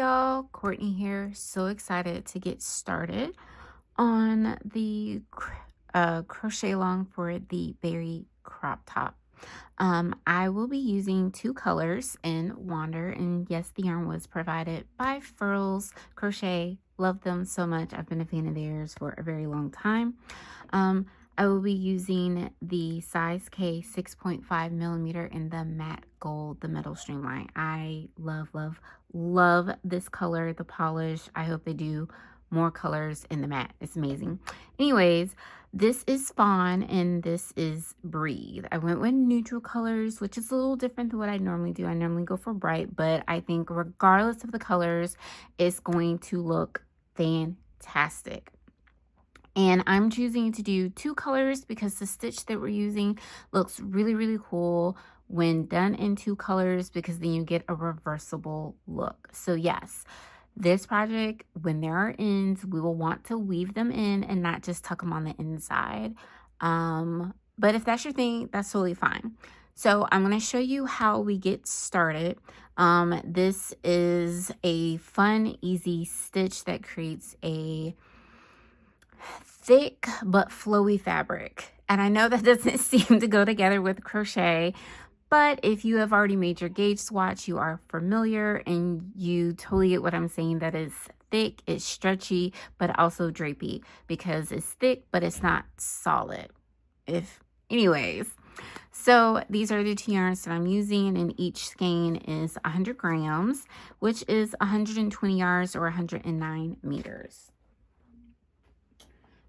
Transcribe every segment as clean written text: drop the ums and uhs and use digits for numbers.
y'all, Courtney here. So excited to get started on the crochet along for the berry crop top. I will be using two colors in Wander, and yes, the yarn was provided by Furls Crochet. Love them so much. I've been a fan of theirs for a very long time. I will be using the size K 6.5 millimeter in the matte gold, the metal streamline. I love this color, the polish. I hope they do more colors in the matte. It's amazing. Anyways, this is Fawn and this is Breathe. I went with neutral colors, which is a little different than what I normally do. I normally go for bright, but I think regardless of the colors, it's going to look fantastic. And I'm choosing to do two colors because the stitch that we're using looks really cool when done in two colors, because then you get a reversible look. So yes, this project, when there are ends, we will want to weave them in and not just tuck them on the inside. But if that's your thing, that's totally fine. So I'm going to show you how we get started. This is a fun, easy stitch that creates a thick but flowy fabric. And I know that doesn't seem to go together with crochet, but if you have already made your gauge swatch, you are familiar and you totally get what I'm saying. That is thick, it's stretchy, but also drapey, because it's thick, but it's not solid. Anyways, so these are the two yarns that I'm using, and each skein is 100 grams, which is 120 yards or 109 meters.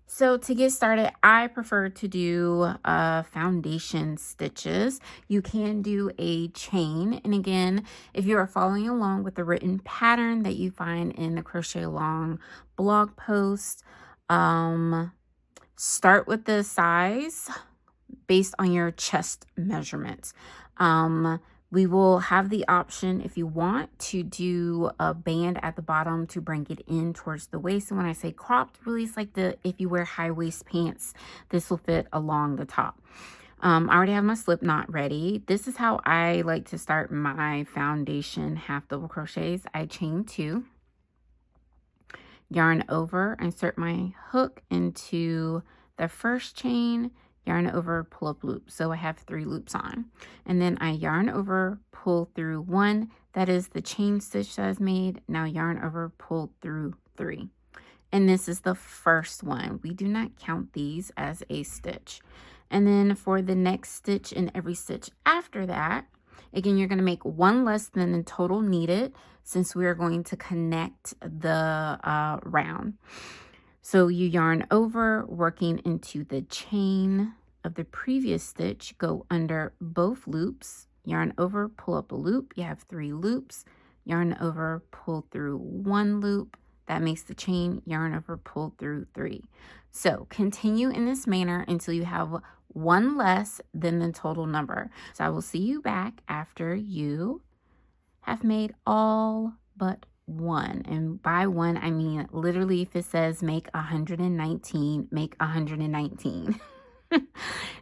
So to get started, I prefer to do foundation stitches. You can do a chain. And again, if you are following along with the written pattern that you find in the Crochet Along blog post, start with the size based on your chest measurements. We will have the option, if you want, to do a band at the bottom to bring it in towards the waist. And when I say cropped, really it's like if you wear high waist pants, this will fit along the top. I already have my slip knot ready. This is how I like to start my foundation half double crochets. I chain 2, yarn over, insert my hook into the first chain, yarn over, pull up loop. So I have 3 loops on, and then I yarn over, pull through 1. That is the chain stitch that I've made. Now yarn over, pull through 3, and this is the first one. We do not count these as a stitch. And then for the next stitch and every stitch after that, again, you're going to make 1 less than the total needed, since we are going to connect the round. So you yarn over, working into the chain of the previous stitch, go under both loops, yarn over, pull up a loop. You have 3 loops, yarn over, pull through 1 loop. That makes the chain, yarn over, pull through 3. So continue in this manner until you have 1 less than the total number. So I will see you back after you have made all but 1. And by 1, I mean literally, if it says make 119, make 119.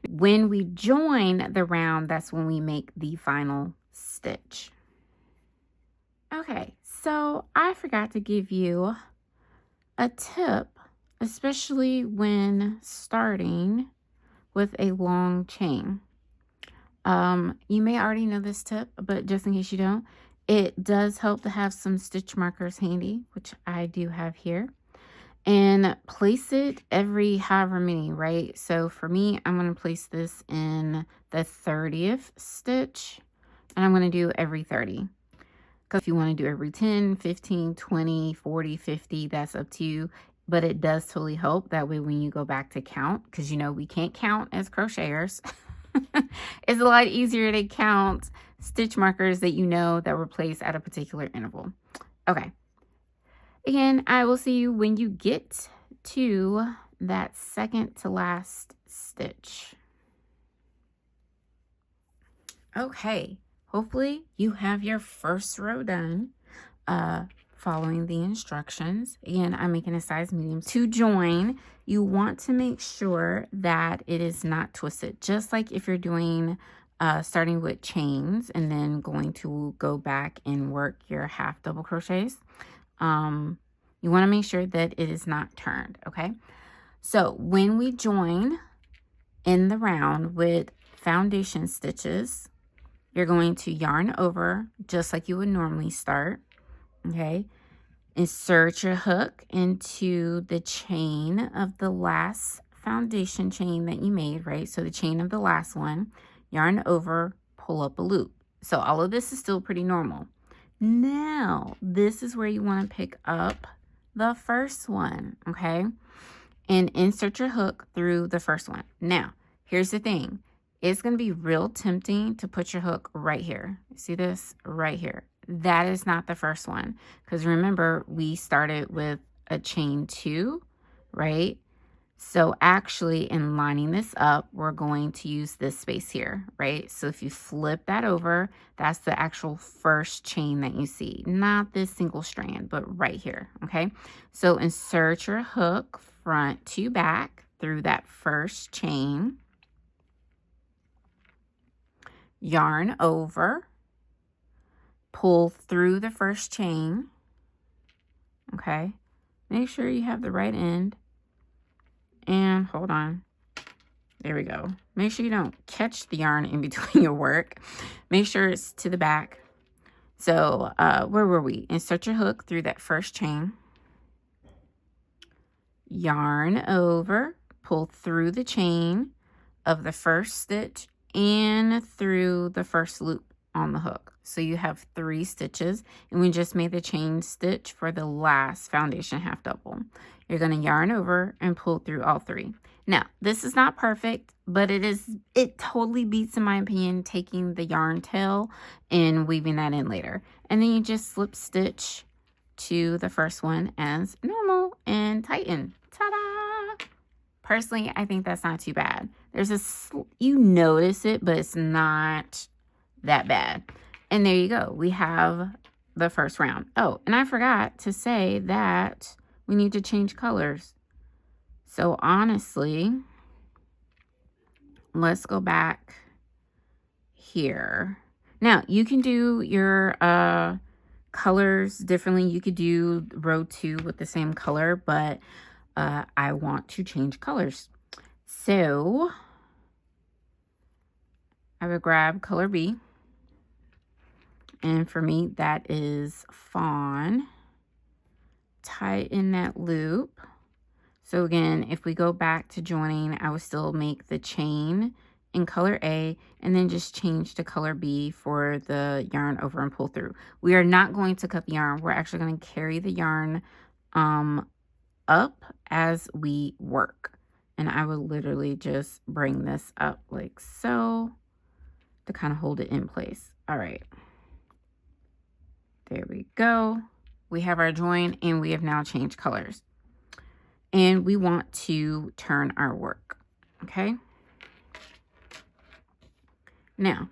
When we join the round, that's when we make the final stitch. Okay, so I forgot to give you a tip, especially when starting with a long chain. You may already know this tip, but just in case you don't, it does help to have some stitch markers handy, which I do have here, and place it every however many, right? So for me, I'm going to place this in the 30th stitch, and I'm going to do every 30. Because if you want to do every 10, 15, 20, 40, 50, that's up to you. But it does totally help. That way when you go back to count, because you know we can't count as crocheters, it's a lot easier to count stitch markers that you know that were placed at a particular interval. Okay. Again, I will see you when you get to that second to last stitch. Okay. Hopefully you have your first row done, following the instructions. Again, I'm making a size medium. To join, you want to make sure that it is not twisted. Just like if you're doing starting with chains and then going to go back and work your half double crochets. You want to make sure that it is not turned, okay? So when we join in the round with foundation stitches, you're going to yarn over just like you would normally start, okay? Insert your hook into the chain of the last foundation chain that you made, right? So the chain of the last one, yarn over, pull up a loop. So all of this is still pretty normal. Now, this is where you want to pick up the first one, okay? And insert your hook through the first one. Now, here's the thing. It's going to be real tempting to put your hook right here. See this? Right here. That is not the first one. Because remember, we started with a chain 2, right? So actually, in lining this up, we're going to use this space here, right? So if you flip that over, that's the actual first chain that you see. Not this single strand, but right here, okay? So insert your hook front to back through that first chain. Yarn over. Pull through the first chain, okay? Make sure you have the right end. And hold on. There we go. Make sure you don't catch the yarn in between your work. Make sure it's to the back. So where were we? Insert your hook through that first chain. Yarn over. Pull through the chain of the first stitch and through the first loop on the hook. So you have 3 stitches, and we just made the chain stitch for the last foundation half double. You're going to yarn over and pull through all 3. Now, this is not perfect, but it totally beats, in my opinion, taking the yarn tail and weaving that in later. And then you just slip stitch to the first one as normal and tighten. Ta-da! Personally, I think that's not too bad. You notice it, but it's not that bad. And there you go. We have the first round. Oh, and I forgot to say that we need to change colors. So honestly, let's go back here. Now, you can do your colors differently. You could do row 2 with the same color, but I want to change colors. So I would grab color B. And for me, that is fawn. Tighten that loop. So again, if we go back to joining, I would still make the chain in color A and then just change to color B for the yarn over and pull through. We are not going to cut the yarn. We're actually going to carry the yarn up as we work. And I would literally just bring this up like so to kind of hold it in place. All right. There we go. We have our join and we have now changed colors. And we want to turn our work, okay? Now,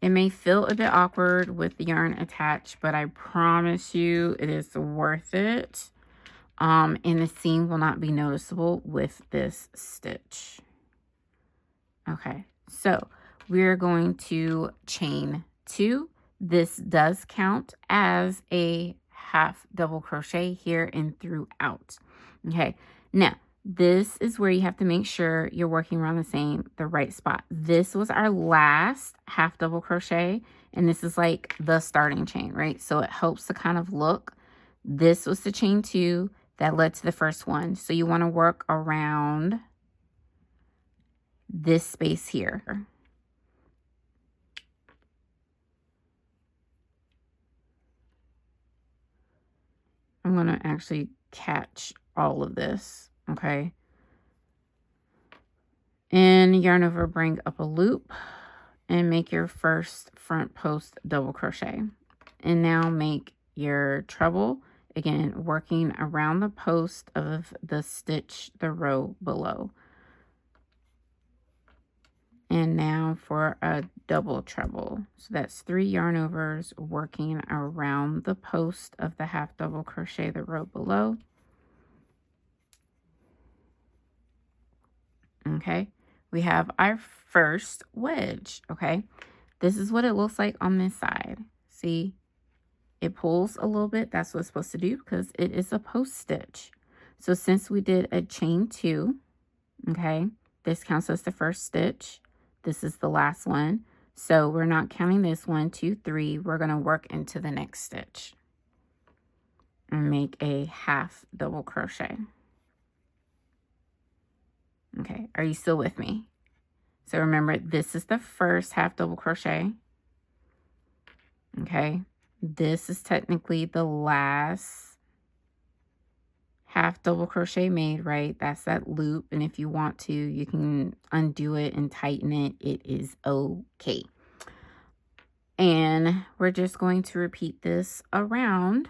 it may feel a bit awkward with the yarn attached, but I promise you it is worth it. And the seam will not be noticeable with this stitch. Okay, so we're going to chain 2. This does count as a half double crochet here and throughout. Okay, now this is where you have to make sure you're working around the right spot. This was our last half double crochet, and this is like the starting chain, right? So it helps to kind of look. This was the chain 2 that led to the first one. So you want to work around this space here. I'm going to actually catch all of this, okay? And yarn over, bring up a loop, and make your first front post double crochet. And now make your treble, again, working around the post of the stitch, the row below. And now for a double treble. So that's 3 yarn overs working around the post of the half double crochet, the row below. Okay, we have our first wedge, okay? This is what it looks like on this side. See, it pulls a little bit. That's what it's supposed to do because it is a post stitch. So since we did a chain 2, okay, this counts as the first stitch. This is the last one. So we're not counting this 1, 2, 3. We're going to work into the next stitch and make a half double crochet. Okay, are you still with me? So remember, this is the first half double crochet. Okay, this is technically the last half double crochet made, right? That's that loop. And if you want to, you can undo it and tighten it. It is okay. And we're just going to repeat this around.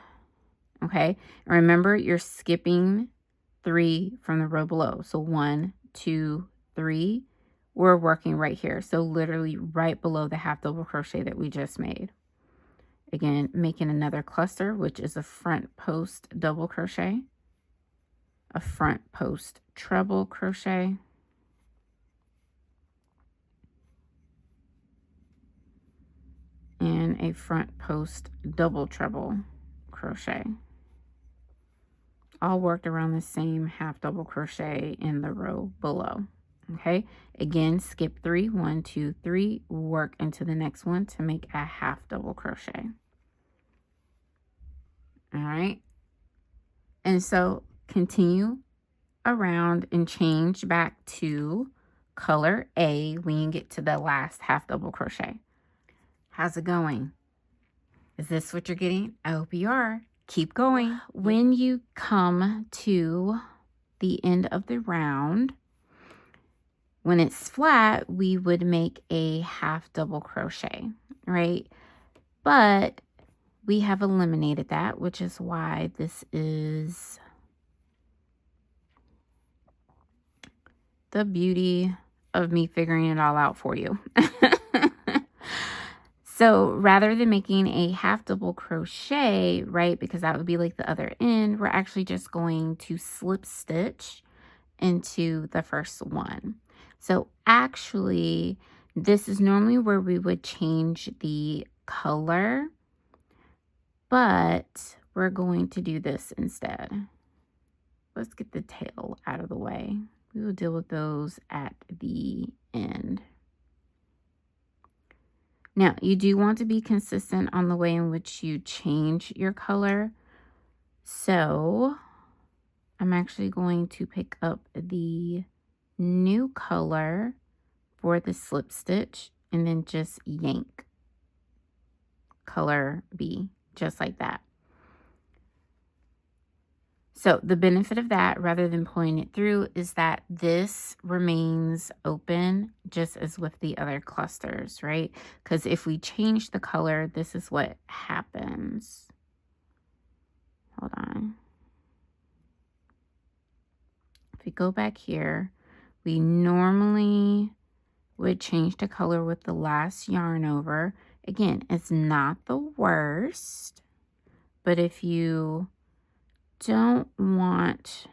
Okay, and remember, you're skipping 3 from the row below. So 1, 2, 3. We're working right here. So literally right below the half double crochet that we just made. Again, making another cluster, which is a front post double crochet, a front post treble crochet, and a front post double treble crochet. All worked around the same half double crochet in the row below. Okay, again, skip 3, 1, 2, 3, work into the next one to make a half double crochet. All right, and so continue around and change back to color A when you get to the last half double crochet. How's it going? Is this what you're getting? I hope you are. Keep going. When you come to the end of the round, when it's flat, we would make a half double crochet, right? But we have eliminated that, which is why this is the beauty of me figuring it all out for you. So rather than making a half double crochet, right, because that would be like the other end, we're actually just going to slip stitch into the first one. So actually, this is normally where we would change the color, but we're going to do this instead. Let's get the tail out of the way. We will deal with those at the end. Now, you do want to be consistent on the way in which you change your color. So I'm actually going to pick up the new color for the slip stitch and then just yank color B, just like that. So the benefit of that, rather than pulling it through, is that this remains open just as with the other clusters, right? Because if we change the color, this is what happens. Hold on. If we go back here, we normally would change the color with the last yarn over. Again, it's not the worst, but if you don't want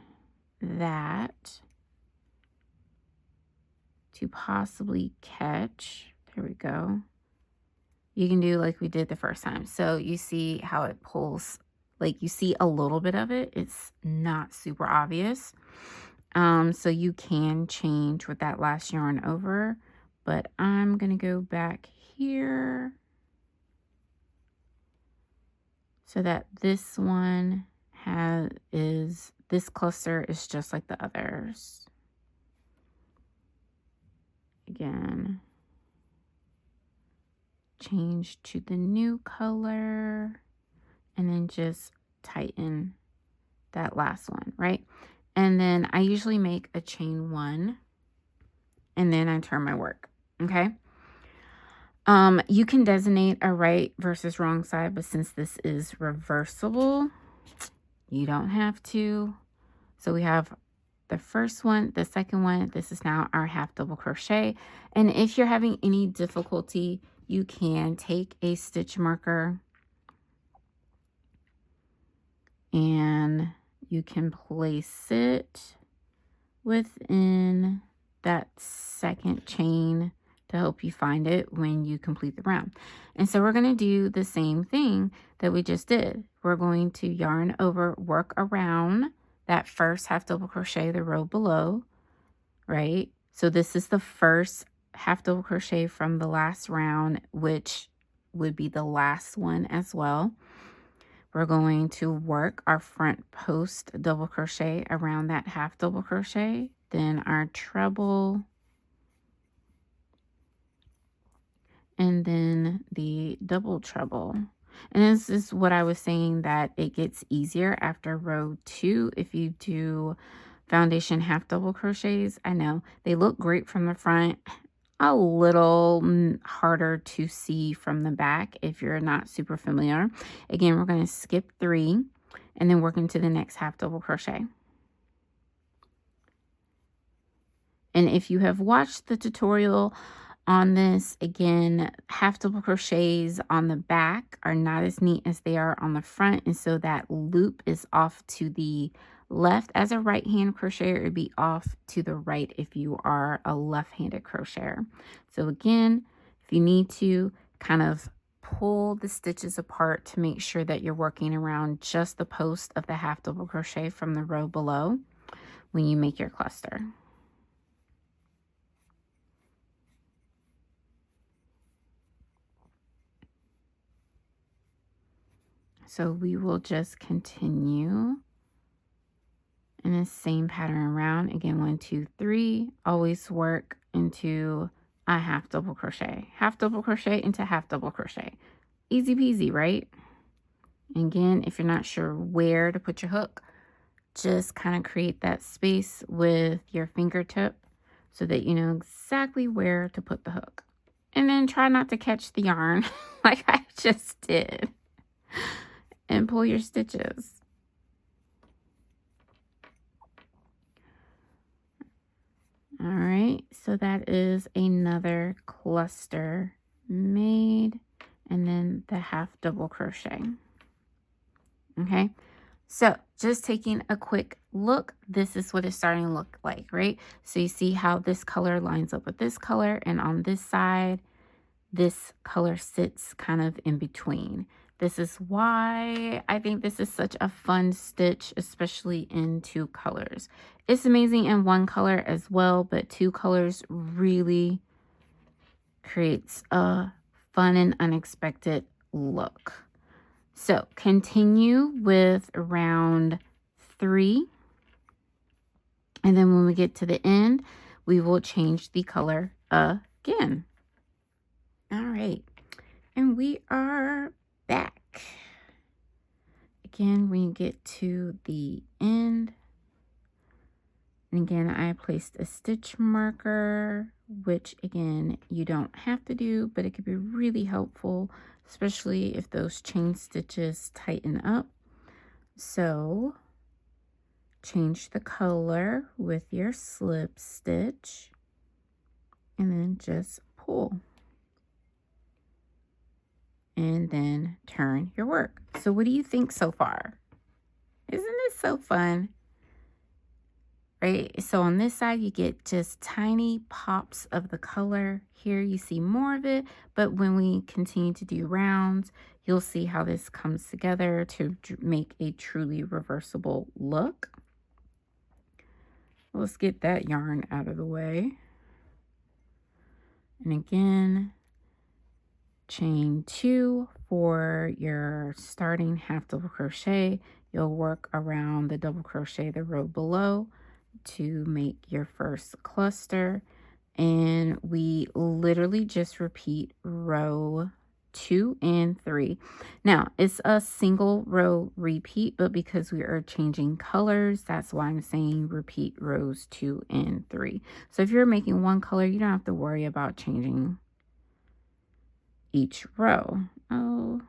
that to possibly catch, there we go, you can do like we did the first time. So you see how it pulls, like you see a little bit of it. It's not super obvious. So you can change with that last yarn over, but I'm gonna go back here so that this one this cluster is just like the others. Again, change to the new color and then just tighten that last one, right? And then I usually make a chain 1 and then I turn my work, okay? You can designate a right versus wrong side, but since this is reversible, you don't have to. So we have the first one, the second one. This is now our half double crochet. And if you're having any difficulty, you can take a stitch marker and you can place it within that second chain to help you find it when you complete the round. And so we're going to do the same thing that we just did. We're going to yarn over, work around that first half double crochet the row below, right? So this is the first half double crochet from the last round, which would be the last one as well. We're going to work our front post double crochet around that half double crochet, then our treble, and then the double treble. And this is what I was saying, that it gets easier after row 2 if you do foundation half double crochets. I know they look great from the front, a little harder to see from the back if you're not super familiar. Again, we're going to skip 3 and then work into the next half double crochet. And if you have watched the tutorial on this, again, half double crochets on the back are not as neat as they are on the front, and so that loop is off to the left. As a right hand crocheter, it would be off to the right if you are a left-handed crocheter. So again, if you need to kind of pull the stitches apart to make sure that you're working around just the post of the half double crochet from the row below when you make your cluster. So we will just continue in the same pattern around. Again, 1, 2, 3, always work into a half double crochet into half double crochet. Easy peasy, right? And again, if you're not sure where to put your hook, just kind of create that space with your fingertip so that you know exactly where to put the hook. And then try not to catch the yarn like I just did. And pull your stitches. All right, so that is another cluster made, and then the half double crochet. Okay, so just taking a quick look, this is what it's starting to look like, right? So you see how this color lines up with this color, and on this side, this color sits kind of in between. This is why I think this is such a fun stitch, especially in 2 colors. It's amazing in 1 color as well, but 2 colors really creates a fun and unexpected look. So continue with round 3. And then when we get to the end, we will change the color again. All right. And we are back. Again, when you get to the end, and again, I placed a stitch marker, which again, you don't have to do, but it could be really helpful, especially if those chain stitches tighten up. So change the color with your slip stitch and then just pull. And then turn your work. So what do you think so far? Isn't it so fun? Right? So on this side, you get just tiny pops of the color. Here you see more of it, but when we continue to do rounds, you'll see how this comes together to make a truly reversible look. Let's get that yarn out of the way. And again, chain 2 for your starting half double crochet. You'll work around the double crochet the row below to make your first cluster, and we literally just repeat row 2 and 3. Now it's a single row repeat, but because we are changing colors, that's why I'm saying repeat rows 2 and 3. So if you're making 1 color, you don't have to worry about changing each row. Oh,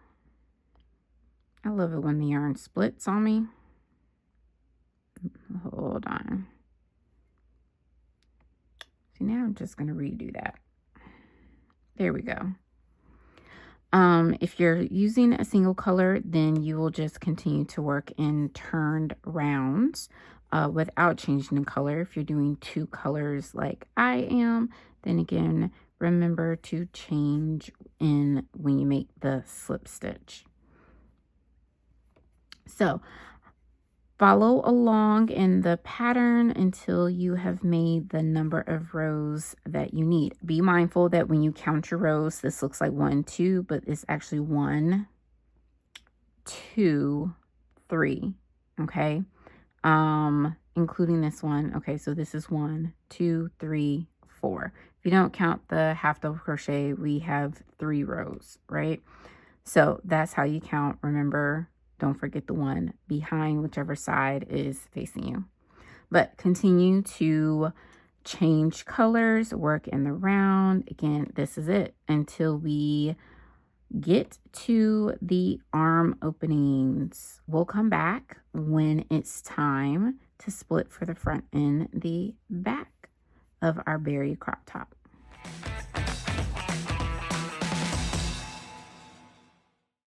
I love it when the yarn splits on me. Hold on. See, now I'm just going to redo that. There we go. If you're using a single color, then you will just continue to work in turned rounds. without changing the color. If you're doing 2 colors like I am, then again, remember to change in when you make the slip stitch. So follow along in the pattern until you have made the number of rows that you need. Be mindful that when you count your rows, this looks like 1, 2, but it's actually 1, 2, 3, okay? Including this one. Okay, so this is 1, 2, 3, 4. If you don't count the half double crochet, we have 3 rows, right? So that's how you count. Remember, don't forget the one behind whichever side is facing you. But continue to change colors, work in the round. Again, this is it until we get to the arm openings. We'll come back when it's time to split for the front and the back of our berry crop top.